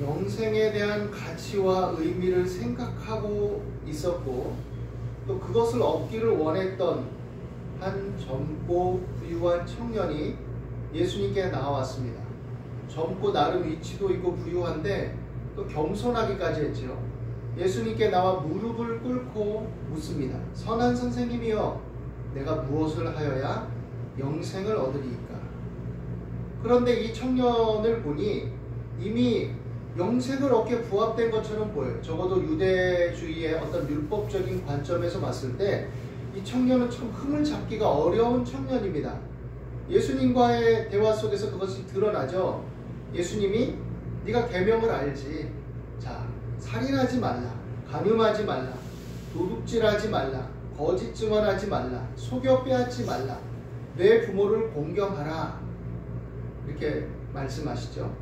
영생에 대한 가치와 의미를 생각하고 있었고 또 그것을 얻기를 원했던 한 젊고 부유한 청년이 예수님께 나왔습니다. 젊고 나름 위치도 있고 부유한데 또 겸손하기까지 했지요. 예수님께 나와 무릎을 꿇고 묻습니다. 선한 선생님이여, 내가 무엇을 하여야 영생을 얻으리이까? 그런데 이 청년을 보니 이미 영생을 얻게 부합된 것처럼 보여요. 적어도 유대주의의 어떤 율법적인 관점에서 봤을 때 이 청년은 참 흠을 잡기가 어려운 청년입니다. 예수님과의 대화 속에서 그것이 드러나죠. 예수님이 네가 계명을 알지. 자, 살인하지 말라, 간음하지 말라, 도둑질하지 말라, 거짓 증언하지 말라, 속여 빼앗지 말라, 내 부모를 공경하라, 이렇게 말씀하시죠.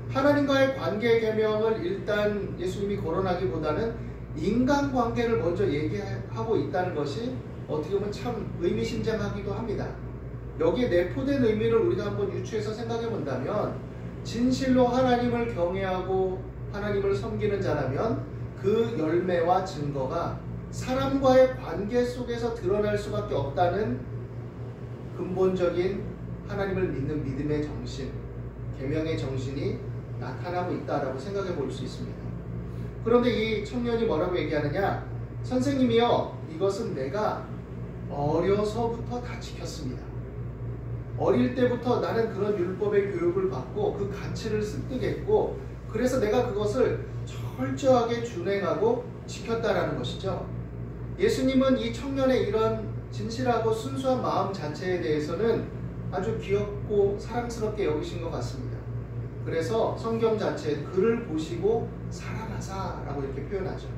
하나님과의 관계 계명을 일단 예수님이 거론하기보다는 인간관계를 먼저 얘기하고 있다는 것이 어떻게 보면 참 의미심장하기도 합니다. 여기에 내포된 의미를 우리가 한번 유추해서 생각해 본다면 진실로 하나님을 경외하고 하나님을 섬기는 자라면 그 열매와 증거가 사람과의 관계 속에서 드러날 수밖에 없다는 근본적인 하나님을 믿는 믿음의 정신, 계명의 정신이 나타나고 있다라고 생각해 볼 수 있습니다. 그런데 이 청년이 뭐라고 얘기하느냐? 선생님이여, 이것은 내가 어려서부터 다 지켰습니다. 어릴 때부터 나는 그런 율법의 교육을 받고 그 가치를 습득했고 그래서 내가 그것을 철저하게 준행하고 지켰다라는 것이죠. 예수님은 이 청년의 이런 진실하고 순수한 마음 자체에 대해서는 아주 귀엽고 사랑스럽게 여기신 것 같습니다. 그래서 성경 자체에 그를 보시고 사랑하사라고 이렇게 표현하죠.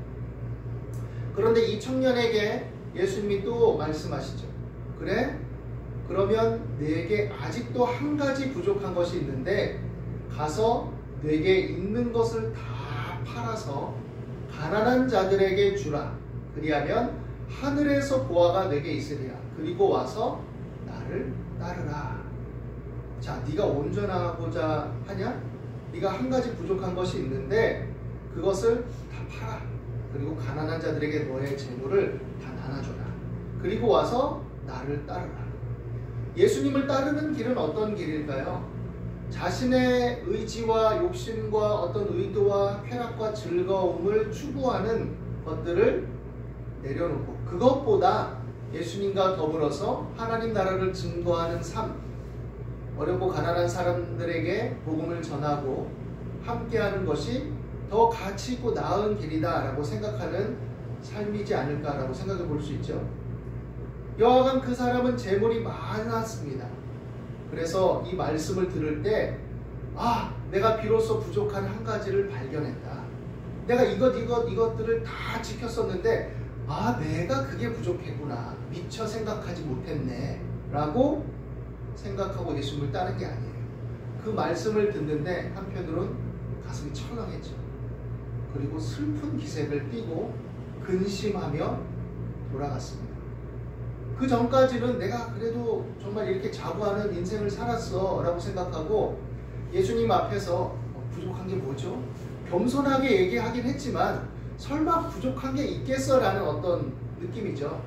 그런데 이 청년에게 예수님이 또 말씀하시죠. 그래? 그러면 내게 아직도 한 가지 부족한 것이 있는데 가서 내게 있는 것을 다 팔아서 가난한 자들에게 주라. 그리하면 하늘에서 보화가 내게 있으리라. 그리고 와서 나를 따르라. 자, 네가 온전하고자 하냐? 네가 한 가지 부족한 것이 있는데 그것을 다 팔아. 그리고 가난한 자들에게 너의 재물을 다 나눠줘라. 그리고 와서 나를 따르라. 예수님을 따르는 길은 어떤 길일까요? 자신의 의지와 욕심과 어떤 의도와 쾌락과 즐거움을 추구하는 것들을 내려놓고 그것보다 예수님과 더불어서 하나님 나라를 증거하는 삶, 어렵고 가난한 사람들에게 복음을 전하고 함께하는 것이 더 가치 있고 나은 길이다 라고 생각하는 삶이지 않을까라고 생각해 볼 수 있죠. 여하간 그 사람은 재물이 많았습니다. 그래서 이 말씀을 들을 때 내가 비로소 부족한 한 가지를 발견했다. 내가 이것들을 다 지켰었는데 내가 그게 부족했구나. 미처 생각하지 못했네 라고 생각하고 예수님을 따른 게 아니에요. 그 말씀을 듣는데 한편으론 가슴이 철렁했죠. 그리고 슬픈 기색을 띠고 근심하며 돌아갔습니다. 그 전까지는 내가 그래도 정말 이렇게 자부하는 인생을 살았어 라고 생각하고 예수님 앞에서 부족한 게 뭐죠? 겸손하게 얘기하긴 했지만 설마 부족한 게 있겠어 라는 어떤 느낌이죠.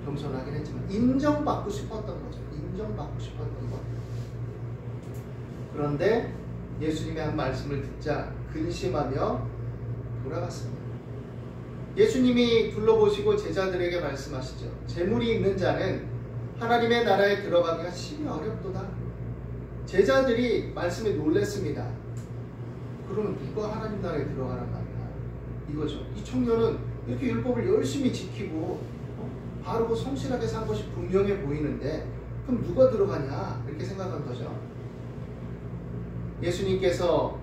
겸손하긴 했지만 인정받고 싶었던 거죠. 인정받고 싶었던 것. 그런데 예수님의 한 말씀을 듣자 근심하며 돌아갔습니다. 예수님이 둘러보시고 제자들에게 말씀하시죠. 재물이 있는 자는 하나님의 나라에 들어가기가 심히 어렵도다. 제자들이 말씀에 놀랐습니다. 그러면 누가 하나님 나라에 들어가란 말이야? 이거죠. 이 청년은 이렇게 율법을 열심히 지키고 바르고 성실하게 산 것이 분명해 보이는데 그럼 누가 들어가냐? 이렇게 생각한 거죠. 예수님께서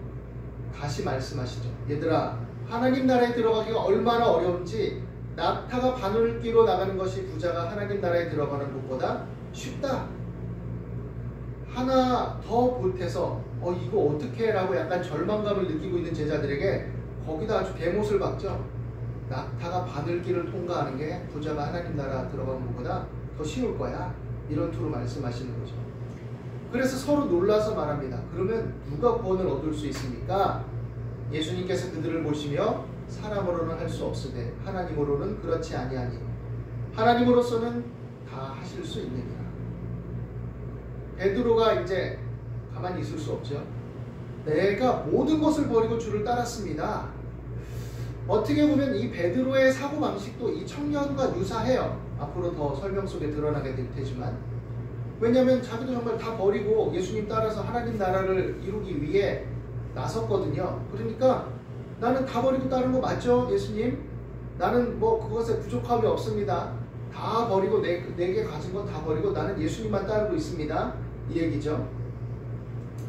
다시 말씀하시죠. 얘들아, 하나님 나라에 들어가기가 얼마나 어려운지 낙타가 바늘기로 나가는 것이 부자가 하나님 나라에 들어가는 것보다 쉽다. 하나 더 보태서 이거 어떻게 라고 약간 절망감을 느끼고 있는 제자들에게 거기다 아주 대못을 박죠. 낙타가 바늘길을 통과하는 게 부자가 하나님 나라 들어가는 것보다 더 쉬울 거야. 이런 투로 말씀하시는 거죠. 그래서 서로 놀라서 말합니다. 그러면 누가 구원을 얻을 수 있습니까? 예수님께서 그들을 보시며 사람으로는 할 수 없으되 하나님으로는 그렇지 아니하니 하나님으로서는 다 하실 수 있느니라. 베드로가 이제 가만히 있을 수 없죠. 내가 모든 것을 버리고 주를 따랐습니다. 어떻게 보면 이 베드로의 사고방식도 이 청년과 유사해요. 앞으로 더 설명 속에 드러나게 될 테지만, 왜냐하면 자기도 정말 다 버리고 예수님 따라서 하나님 나라를 이루기 위해 나섰거든요. 그러니까 나는 다 버리고 따른 거 맞죠? 예수님? 나는 뭐 그것에 부족함이 없습니다. 다 버리고 내게 가진 건 다 버리고 나는 예수님만 따르고 있습니다. 이 얘기죠.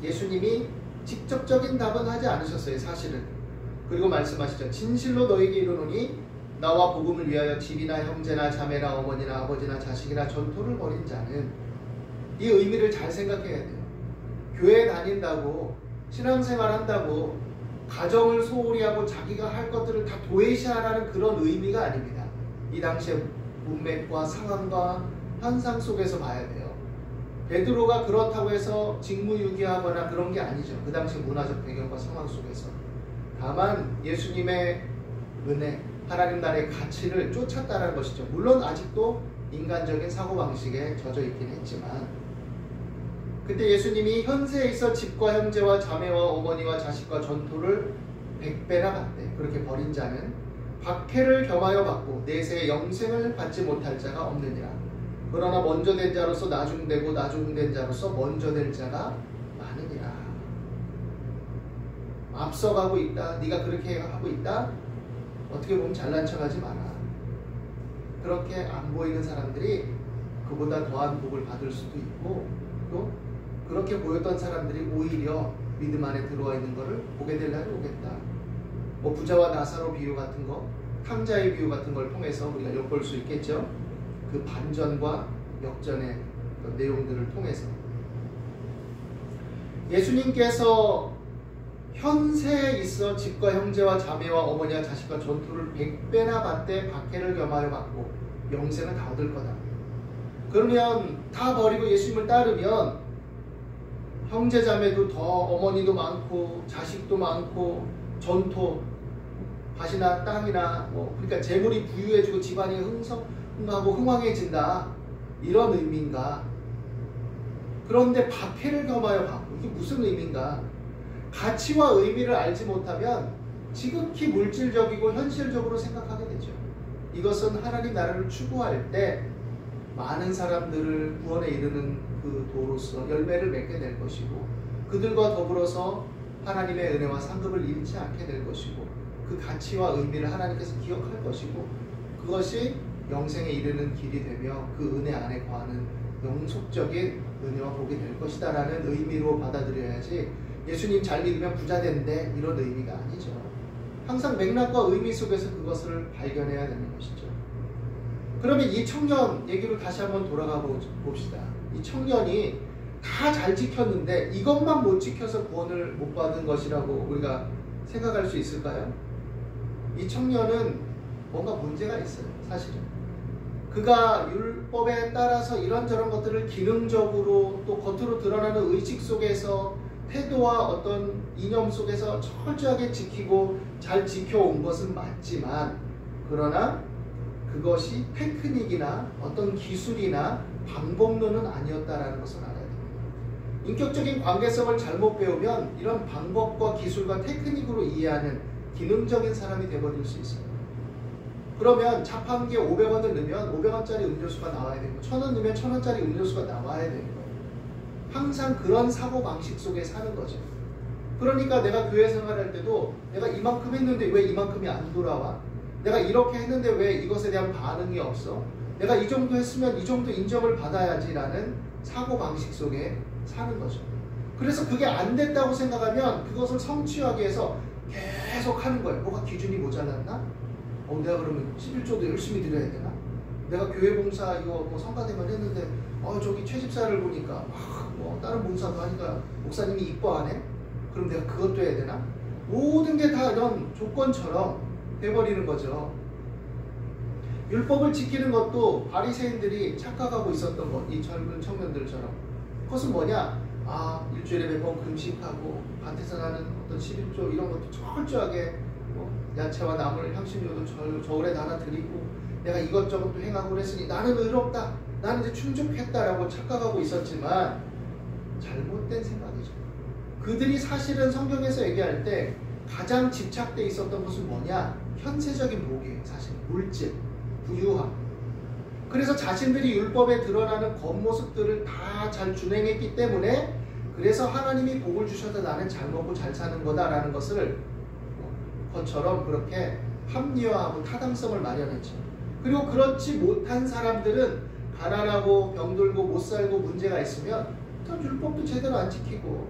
예수님이 직접적인 답은 하지 않으셨어요. 사실은. 그리고 말씀하시죠. 진실로 너에게 이르노니 나와 복음을 위하여 집이나 형제나 자매나 어머니나 아버지나 자식이나 전토를 벌인 자는, 이 의미를 잘 생각해야 돼요. 교회 다닌다고, 신앙생활 한다고 가정을 소홀히 하고 자기가 할 것들을 다 도외시하라는 그런 의미가 아닙니다. 이 당시의 문맥과 상황과 현상 속에서 봐야 돼요. 베드로가 그렇다고 해서 직무유기하거나 그런 게 아니죠. 그 당시 문화적 배경과 상황 속에서. 다만 예수님의 은혜, 하나님 나라의 가치를 쫓았다는 것이죠. 물론 아직도 인간적인 사고방식에 젖어 있긴 했지만, 그때 예수님이 현세에 있어 집과 형제와 자매와 어머니와 자식과 전토를 100배나 받되 그렇게 버린 자는 박해를 겸하여 받고 내세의 영생을 받지 못할 자가 없느니라. 그러나 먼저 된 자로서 나중되고 나중된 자로서 먼저 될 자가 많으니라. 앞서가고 있다, 네가 그렇게 하고 있다, 어떻게 보면 잘난 척하지 마라. 그렇게 안 보이는 사람들이 그보다 더한 복을 받을 수도 있고, 또 그렇게 보였던 사람들이 오히려 믿음 안에 들어와 있는 것을 보게 될 날이 오겠다. 뭐 부자와 나사로 비유 같은 거, 탕자의 비유 같은 걸 통해서 우리가 엿볼 수 있겠죠. 그 반전과 역전의 내용들을 통해서 예수님께서 현세에 있어 집과 형제와 자매와 어머니와 자식과 전투를 100배나 받되 박해를 겸하여 받고 영생은 다 얻을 거다. 그러면 다 버리고 예수님을 따르면 형제 자매도 더, 어머니도 많고 자식도 많고 전토, 밭이나 땅이나 그러니까 재물이 부유해지고 집안이 흥성하고 흥왕해진다, 이런 의미인가? 그런데 박해를 겸하여 받고, 이게 무슨 의미인가? 가치와 의미를 알지 못하면 지극히 물질적이고 현실적으로 생각하게 되죠. 이것은 하나님 나라를 추구할 때 많은 사람들을 구원에 이르는 그 도로서 열매를 맺게 될 것이고, 그들과 더불어서 하나님의 은혜와 상급을 잃지 않게 될 것이고, 그 가치와 의미를 하나님께서 기억할 것이고, 그것이 영생에 이르는 길이 되며 그 은혜 안에 거하는 영속적인 은혜와 복이 될 것이다 라는 의미로 받아들여야지, 예수님 잘 믿으면 부자 된대, 이런 의미가 아니죠. 항상 맥락과 의미 속에서 그것을 발견해야 되는 것이죠. 그러면 이 청년 얘기로 다시 한번 돌아가 봅시다. 이 청년이 다 잘 지켰는데 이것만 못 지켜서 구원을 못 받은 것이라고 우리가 생각할 수 있을까요? 이 청년은 뭔가 문제가 있어요. 사실은 그가 율법에 따라서 이런저런 것들을 기능적으로 또 겉으로 드러나는 의식 속에서 태도와 어떤 이념 속에서 철저하게 지키고 잘 지켜온 것은 맞지만, 그러나 그것이 테크닉이나 어떤 기술이나 방법론은 아니었다라는 것을 알아야 됩니다. 인격적인 관계성을 잘못 배우면 이런 방법과 기술과 테크닉으로 이해하는 기능적인 사람이 되어버릴 수 있어요. 그러면 자판기에 500원을 넣으면 500원짜리 음료수가 나와야 되고 1000원 넣으면 1000원짜리 음료수가 나와야 되는 거예요. 항상 그런 사고방식 속에 사는 거죠. 그러니까 내가 교회 생활할 때도 내가 이만큼 했는데 왜 이만큼이 안 돌아와? 내가 이렇게 했는데 왜 이것에 대한 반응이 없어? 내가 이 정도 했으면 이 정도 인정을 받아야지라는 사고방식 속에 사는 거죠. 그래서 그게 안 됐다고 생각하면 그것을 성취하기 위해서 계속 하는 거예요. 뭐가 기준이 모자랐나? 내가 그러면 11조도 열심히 드려야 되나? 내가 교회 봉사 이거 성가대만 했는데 저기 최집사를 보니까 다른 봉사도 하니까 목사님이 이뻐하네? 그럼 내가 그것도 해야 되나? 모든 게 다 이런 조건처럼 돼버리는 거죠. 율법을 지키는 것도 바리새인들이 착각하고 있었던 것, 이 젊은 청년들처럼. 그것은 뭐냐? 일주일에 몇 번 금식하고 밭에서 나는 어떤 11조 이런 것도 철저하게 야채와 나물 향신료도 저울에 나눠 드리고 내가 이것저것 또 행하고 그랬으니 나는 의롭다, 나는 이제 충족했다라고 착각하고 있었지만 잘못된 생각이죠. 그들이 사실은 성경에서 얘기할 때 가장 집착돼 있었던 것은 뭐냐? 현세적인 복이에요. 사실 물질, 부유함. 그래서 자신들이 율법에 드러나는 겉모습들을 다 잘 준행했기 때문에 그래서 하나님이 복을 주셔서 나는 잘 먹고 잘 사는 거다라는 것을 것처럼 그렇게 합리화하고 타당성을 마련했죠. 그리고 그렇지 못한 사람들은 가난하고 병들고 못 살고 문제가 있으면 율법도 제대로 안 지키고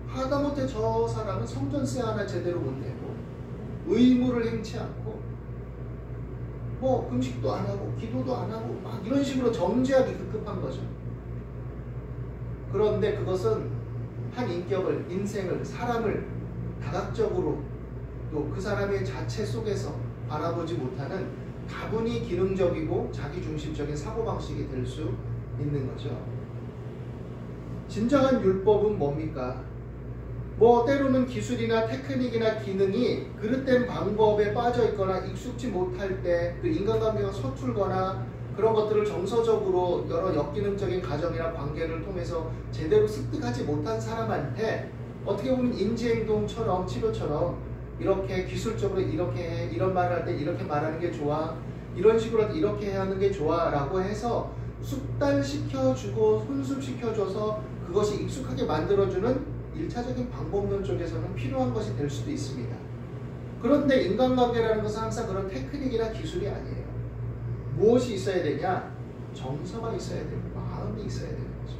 하다못해 저 사람은 성전세 하나 제대로 못 내고 의무를 행치 않고 금식도 안 하고 기도도 안 하고 막 이런 식으로 정죄하기 급급한 거죠. 그런데 그것은 한 인격을, 인생을, 사람을 다각적으로 또 그 사람의 자체 속에서 바라보지 못하는 다분히 기능적이고 자기중심적인 사고방식이 될 수 있는 거죠. 진정한 율법은 뭡니까? 때로는 기술이나 테크닉이나 기능이 그릇된 방법에 빠져 있거나 익숙지 못할 때 그 인간관계가 서툴거나 그런 것들을 정서적으로 여러 역기능적인 가정이나 관계를 통해서 제대로 습득하지 못한 사람한테 어떻게 보면 인지행동처럼 치료처럼 이렇게 기술적으로 이렇게 해, 이런 말을 할 때 이렇게 말하는 게 좋아, 이런 식으로 이렇게 해야 하는 게 좋아 라고 해서 숙달시켜주고 훈습시켜줘서 그것이 익숙하게 만들어주는 1차적인 방법론 쪽에서는 필요한 것이 될 수도 있습니다. 그런데 인간관계라는 것은 항상 그런 테크닉이나 기술이 아니에요. 무엇이 있어야 되냐? 정서가 있어야 되고 마음이 있어야 되는 거죠.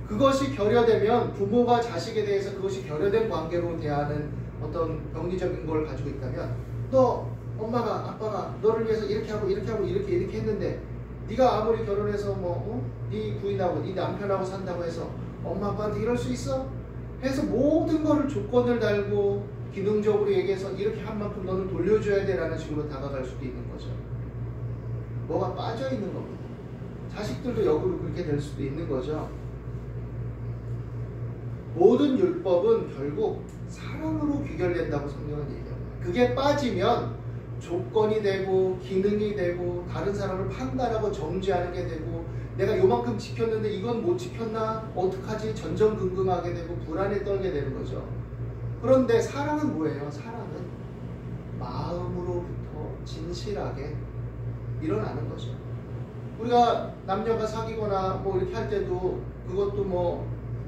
그것이 결여되면 부모가 자식에 대해서 그것이 결여된 관계로 대하는 어떤 병리적인 걸 가지고 있다면 너 엄마가 아빠가 너를 위해서 이렇게 하고 이렇게 하고 이렇게 했는데 네가 아무리 결혼해서 네 부인하고 네 남편하고 산다고 해서 엄마 아빠한테 이럴 수 있어? 해서 모든 거를 조건을 달고 기능적으로 얘기해서 이렇게 한 만큼 너는 돌려줘야 돼 라는 식으로 다가갈 수도 있는 거죠. 뭐가 빠져 있는 겁니다. 자식들도 역으로 그렇게 될 수도 있는 거죠. 모든 율법은 결국 사랑으로 귀결된다고 성경은 얘기합니다. 그게 빠지면 조건이 되고 기능이 되고 다른 사람을 판단하고 정죄하는 게 되고 내가 요만큼 지켰는데 이건 못 지켰나? 어떡하지? 전전긍긍하게 되고 불안에 떨게 되는 거죠. 그런데 사랑은 뭐예요? 사랑은 마음으로부터 진실하게 일어나는 거죠. 우리가 남녀가 사귀거나 이렇게 할 때도 그것도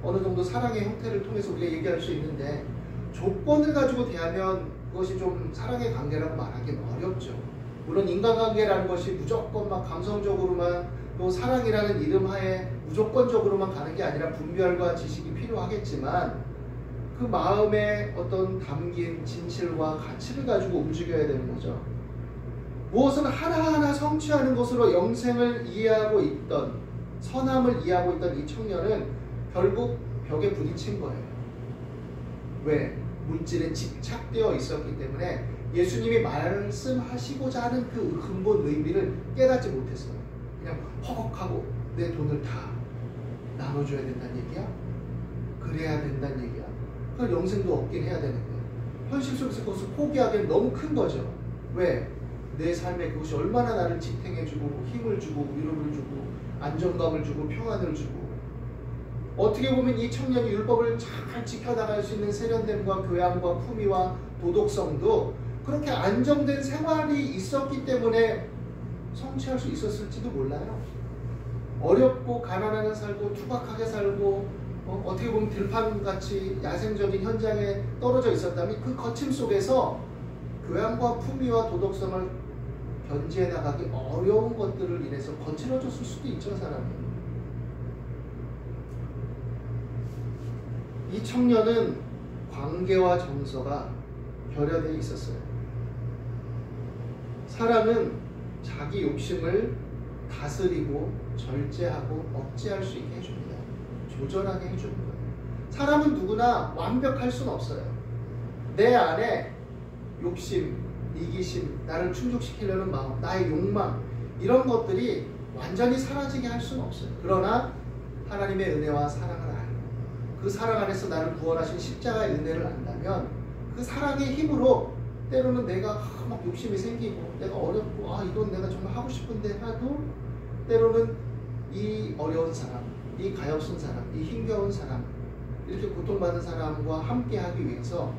어느 정도 사랑의 형태를 통해서 우리가 얘기할 수 있는데 조건을 가지고 대하면 그것이 좀 사랑의 관계라고 말하기는 어렵죠. 물론 인간관계라는 것이 무조건 막 감성적으로만 또 사랑이라는 이름 하에 무조건적으로만 가는 게 아니라 분별과 지식이 필요하겠지만 그 마음에 어떤 담긴 진실과 가치를 가지고 움직여야 되는 거죠. 무엇은 하나하나 성취하는 것으로 영생을 이해하고 있던 선함을 이해하고 있던 이 청년은 결국 벽에 부딪힌 거예요. 왜? 물질에 집착되어 있었기 때문에 예수님이 말씀하시고자 하는 그 근본 의미를 깨닫지 못했어요. 그냥 허걱하고 내 돈을 다 나눠줘야 된다는 얘기야? 그래야 된다는 얘기야? 그럼 영생도 얻긴 해야 되는데 현실 속에서 그것을 포기하기엔 너무 큰 거죠. 왜? 내 삶에 그것이 얼마나 나를 지탱해주고 힘을 주고 위로를 주고 안정감을 주고 평안을 주고 어떻게 보면 이 청년이 율법을 잘 지켜나갈 수 있는 세련됨과 교양과 품위와 도덕성도 그렇게 안정된 생활이 있었기 때문에 성취할 수 있었을지도 몰라요. 어렵고 가난하게 살고 투박하게 살고 어떻게 보면 들판같이 야생적인 현장에 떨어져 있었다면 그 거침 속에서 교양과 품위와 도덕성을 견지해 나가기 어려운 것들을 인해서 거칠어졌을 수도 있죠, 사람이. 이 청년은 관계와 정서가 결여되어 있었어요. 사람은 자기 욕심을 다스리고 절제하고 억제할 수 있게 해줍니다. 조절하게 해주는 거예요. 사람은 누구나 완벽할 수는 없어요. 내 안에 욕심, 이기심, 나를 충족시키려는 마음, 나의 욕망 이런 것들이 완전히 사라지게 할 수는 없어요. 그러나 하나님의 은혜와 사랑을 알고 그 사랑 안에서 나를 구원하신 십자가의 은혜를 안다면 그 사랑의 힘으로 때로는 내가 막 욕심이 생기고 내가 어렵고 이건 내가 정말 하고 싶은데 하도 때로는 이 어려운 사람, 이 가엾은 사람, 이 힘겨운 사람, 이렇게 고통받는 사람과 함께 하기 위해서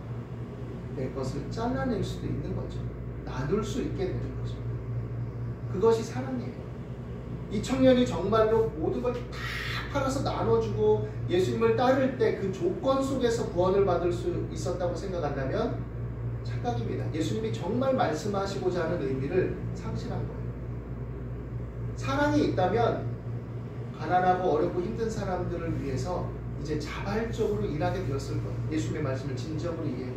내 것을 잘라낼 수도 있는 거죠. 나눌 수 있게 되는 거죠. 그것이 사랑이에요. 이 청년이 정말로 모든 걸 다 팔아서 나눠주고 예수님을 따를 때 그 조건 속에서 구원을 받을 수 있었다고 생각한다면 착각입니다. 예수님이 정말 말씀하시고자 하는 의미를 상실한 거예요. 사랑이 있다면 가난하고 어렵고 힘든 사람들을 위해서 이제 자발적으로 일하게 되었을 거예요. 예수님의 말씀을 진정으로 이해해요.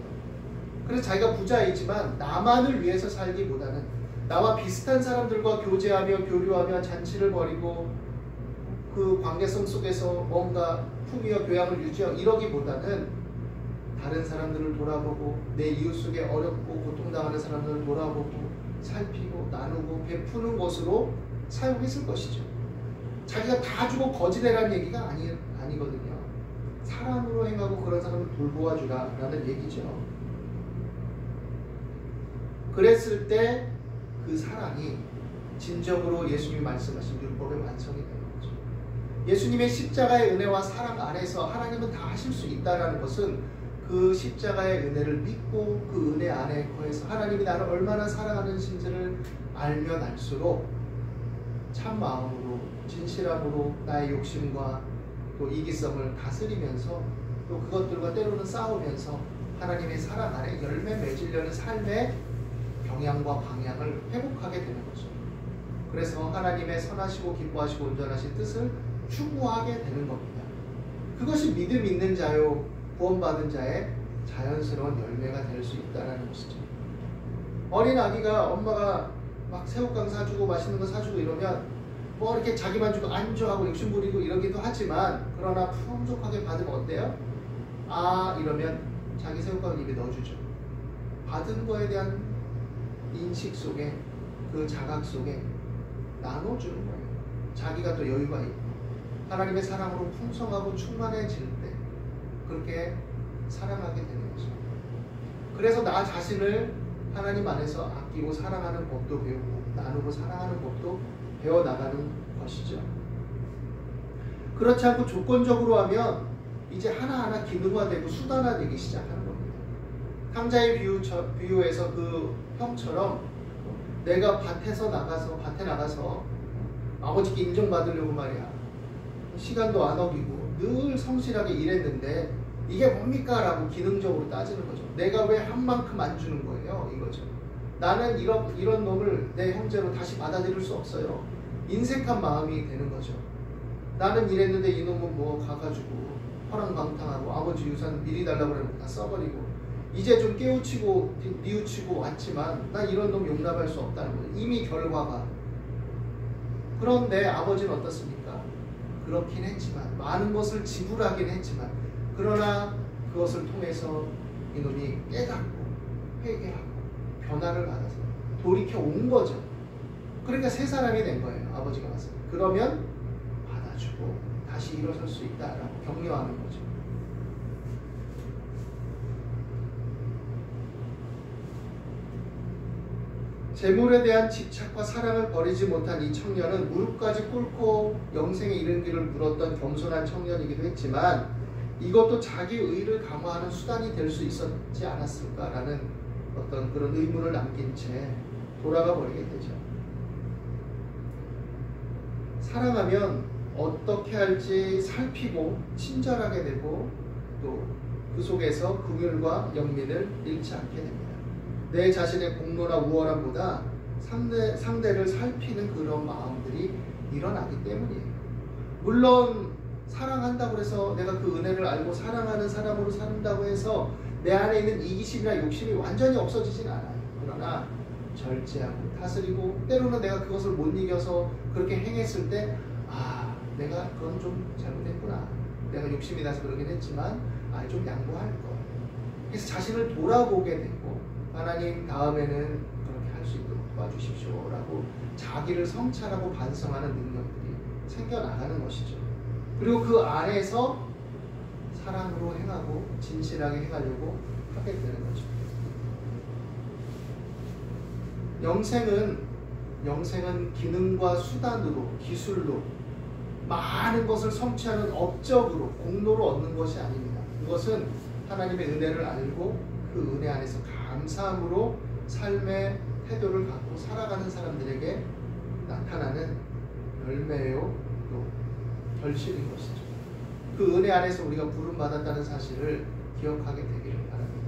그래서 자기가 부자이지만 나만을 위해서 살기보다는 나와 비슷한 사람들과 교제하며 교류하며 잔치를 벌이고 그 관계성 속에서 뭔가 품위와 교양을 유지하고 이러기보다는 다른 사람들을 돌아보고 내 이웃 속에 어렵고 고통당하는 사람들을 돌아보고 살피고 나누고 베푸는 것으로 사용했을 것이죠. 자기가 다 주고 거지내라는 얘기가 아니거든요. 사랑으로 행하고 그런 사람을 돌보아주라 라는 얘기죠. 그랬을 때 그 사랑이 진정으로 예수님이 말씀하신 율법의 완성이 되는 거죠. 예수님의 십자가의 은혜와 사랑 안에서 하나님은 다 하실 수 있다는 것은 그 십자가의 은혜를 믿고 그 은혜 안에 거해서 하나님이 나를 얼마나 사랑하는지를 알면 알수록 참 마음으로 진실함으로 나의 욕심과 또 이기성을 다스리면서 또 그것들과 때로는 싸우면서 하나님의 사랑 안에 열매 맺으려는 삶의 경향과 방향을 회복하게 되는 거죠. 그래서 하나님의 선하시고 기뻐하시고 온전하신 뜻을 추구하게 되는 겁니다. 그것이 믿음 있는 자요 구원받은 자의 자연스러운 열매가 될 수 있다는 것이죠. 어린 아기가 엄마가 막 새우깡 사주고 맛있는 거 사주고 이러면 뭐 이렇게 자기만 주고 안주하고 욕심 부리고 이러기도 하지만 그러나 풍족하게 받으면 어때요? 이러면 자기 새우깡을 입에 넣어주죠. 받은 거에 대한 인식 속에 그 자각 속에 나눠주는 거예요. 자기가 또 여유가 있고 하나님의 사랑으로 풍성하고 충만해질 때 그렇게 사랑하게 되는 거죠. 그래서 나 자신을 하나님 안에서 아끼고 사랑하는 법도 배우고 나누고 사랑하는 법도 배워나가는 것이죠. 그렇지 않고 조건적으로 하면 이제 하나하나 기능화되고 수단화되기 시작하는 겁니다. 탕자의 비유에서 그 형처럼 내가 밭에 나가서 아버지께 인정받으려고 말이야. 시간도 안 어기고 늘 성실하게 일했는데 이게 뭡니까? 라고 기능적으로 따지는 거죠. 내가 왜 한 만큼 안 주는 거예요? 이거죠. 나는 이런 놈을 내 형제로 다시 받아들일 수 없어요. 인색한 마음이 되는 거죠. 나는 일했는데 이놈은 뭐 가가지고 허랑방탕하고 아버지 유산 미리 달라고 그러면 다 써버리고 이제 좀 깨우치고 뉘우치고 왔지만 난 이런 놈 용납할 수 없다는 거예요. 이미 결과가. 그런데 아버지는 어떻습니까? 그렇긴 했지만 많은 것을 지불하긴 했지만 그러나 그것을 통해서 이놈이 깨닫고 회개하고 변화를 받아서 돌이켜 온 거죠. 그러니까 새 사람이 된 거예요. 아버지가 와서. 그러면 받아주고 다시 일어설 수 있다라고 격려하는 거죠. 재물에 대한 집착과 사랑을 버리지 못한 이 청년은 무릎까지 꿇고 영생에 이른 길을 물었던 겸손한 청년이기도 했지만 이것도 자기 의를 강화하는 수단이 될 수 있었지 않았을까라는 어떤 그런 의문을 남긴 채 돌아가 버리게 되죠. 사랑하면 어떻게 할지 살피고 친절하게 되고 또 그 속에서 긍휼과 영민을 잃지 않게 됩니다. 내 자신의 공로나 우월함보다 상대를 살피는 그런 마음들이 일어나기 때문이에요. 물론 사랑한다고 해서 내가 그 은혜를 알고 사랑하는 사람으로 산다고 해서 내 안에 있는 이기심이나 욕심이 완전히 없어지진 않아요. 그러나 절제하고 다스리고 때로는 내가 그것을 못 이겨서 그렇게 행했을 때 내가 그건 좀 잘못했구나. 내가 욕심이 나서 그러긴 했지만 좀 양보할 거. 그래서 자신을 돌아보게 되고 하나님 다음에는 그렇게 할 수 있도록 도와주십시오 라고 자기를 성찰하고 반성하는 능력들이 생겨나가는 것이죠. 그리고 그 안에서 사랑으로 행하고 진실하게 행하려고 하게 되는 거죠. 영생은 기능과 수단으로, 기술로 많은 것을 성취하는 업적으로, 공로로 얻는 것이 아닙니다. 그것은 하나님의 은혜를 알고 그 은혜 안에서 감사함으로 삶의 태도를 갖고 살아가는 사람들에게 나타나는 열매요, 또 결실인 것이죠. 그 은혜 안에서 우리가 부름받았다는 사실을 기억하게 되기를 바랍니다.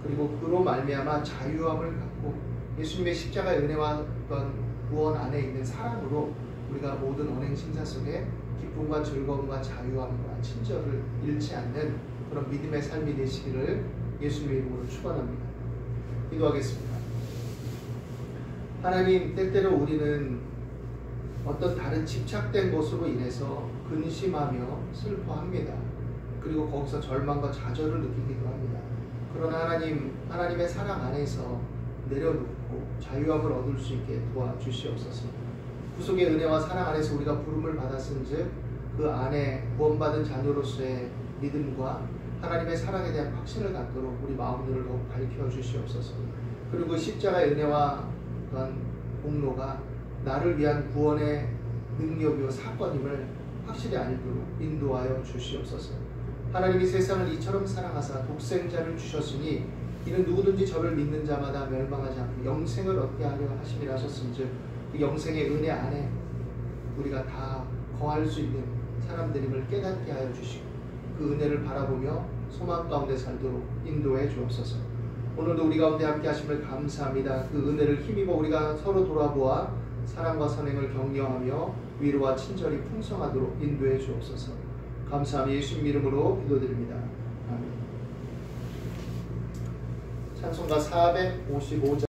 그리고 그로 말미암아 자유함을 갖고 예수님의 십자가의 은혜와 어떤 구원 안에 있는 사랑으로 우리가 모든 언행 심사 속에 기쁨과 즐거움과 자유함과 친절을 잃지 않는 그런 믿음의 삶이 되시기를 예수님의 이름으로 축원합니다. 기도하겠습니다. 하나님, 때때로 우리는 어떤 다른 집착된 것으로 인해서 근심하며 슬퍼합니다. 그리고 거기서 절망과 좌절을 느끼기도 합니다. 그러나 하나님의 사랑 안에서 내려놓고 자유함을 얻을 수 있게 도와주시옵소서. 구속의 은혜와 사랑 안에서 우리가 부름을 받았은즉 그 안에 구원받은 자녀로서의 믿음과 하나님의 사랑에 대한 확신을 갖도록 우리 마음들을 더욱 밝혀주시옵소서. 그리고 그 십자가의 은혜와 그런 공로가 나를 위한 구원의 능력이요 사건임을 확실히 알도록 인도하여 주시옵소서. 하나님이 세상을 이처럼 사랑하사 독생자를 주셨으니 이는 누구든지 저를 믿는 자마다 멸망하지 않고 영생을 얻게 하려 하심이라 하셨음즉 그 영생의 은혜 안에 우리가 다 거할 수 있는 사람들임을 깨닫게 하여 주시고 그 은혜를 바라보며 소망 가운데 살도록 인도해 주옵소서. 오늘도 우리 가운데 함께 하심을 감사합니다. 그 은혜를 힘입어 우리가 서로 돌아보아 사랑과 선행을 격려하며 위로와 친절이 풍성하도록 인도해 주옵소서. 감사하며 예수님 이름으로 기도드립니다. 아멘. 찬송가 455장